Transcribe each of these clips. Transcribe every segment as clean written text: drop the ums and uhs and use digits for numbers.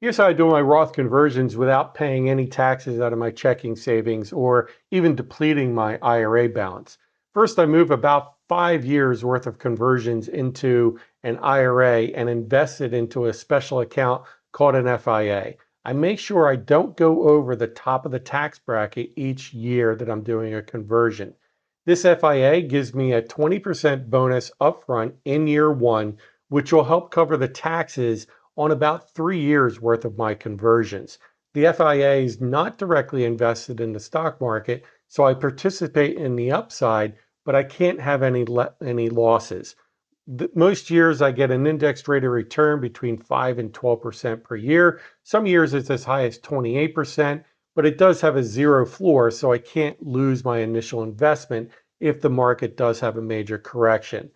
Here's how I do my Roth conversions without paying any taxes out of my checking savings or even depleting my IRA balance. First, I move about 5 years worth of conversions into an IRA and invest it into a special account called an FIA. I make sure I don't go over the top of the tax bracket each year that I'm doing a conversion. This FIA gives me a 20% bonus upfront in year one, which will help cover the taxes on about 3 years worth of my conversions. The FIA is not directly invested in the stock market, so I participate in the upside, but I can't have any losses. Most years I get an indexed rate of return between 5 and 12% per year. Some years it's as high as 28%, but it does have a zero floor, so I can't lose my initial investment if the market does have a major correction.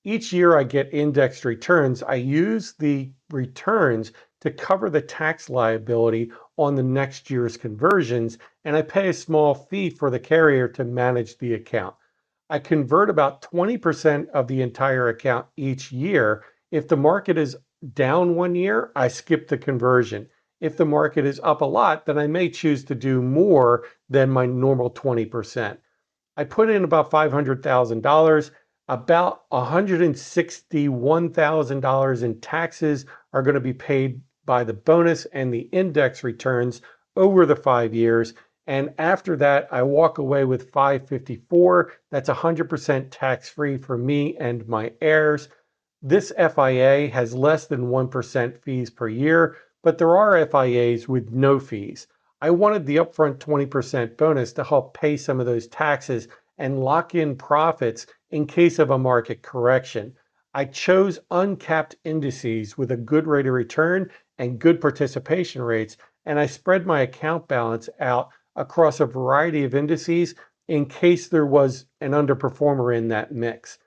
Each year I get indexed returns. I use the returns to cover the tax liability on the next year's conversions, and I pay a small fee for the carrier to manage the account. I convert about 20% of the entire account each year. If the market is down one year, I skip the conversion. If the market is up a lot, then I may choose to do more than my normal 20%. I put in about $500,000. About $161,000 in taxes are going to be paid by the bonus and the index returns over the 5 years. And after that, I walk away with 554. That's 100% tax-free for me and my heirs. This FIA has less than 1% fees per year, but there are FIAs with no fees. I wanted the upfront 20% bonus to help pay some of those taxes and lock in profits in case of a market correction. I chose uncapped indices with a good rate of return and good participation rates, and I spread my account balance out across a variety of indices in case there was an underperformer in that mix.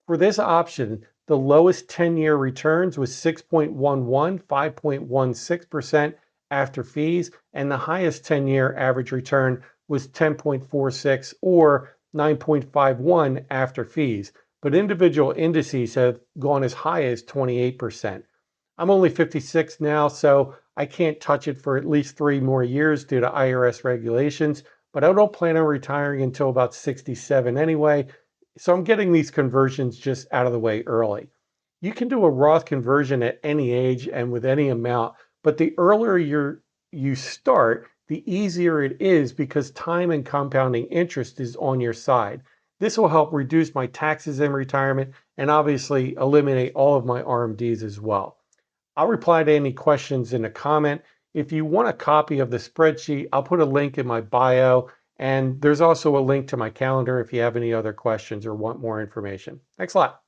For this option, the lowest 10-year returns was 6.11, 5.16% after fees, and the highest 10-year average return was 10.46 or 9.51 after fees. But individual indices have gone as high as 28%. I'm only 56 now, so I can't touch it for at least 3 more years due to IRS regulations, but I don't plan on retiring until about 67 anyway, so I'm getting these conversions just out of the way early. You can do a Roth conversion at any age and with any amount, but the earlier you start, the easier it is because time and compounding interest is on your side. This will help reduce my taxes in retirement and obviously eliminate all of my RMDs as well. I'll reply to any questions in a comment. If you want a copy of the spreadsheet, I'll put a link in my bio, and there's also a link to my calendar if you have any other questions or want more information. Thanks a lot.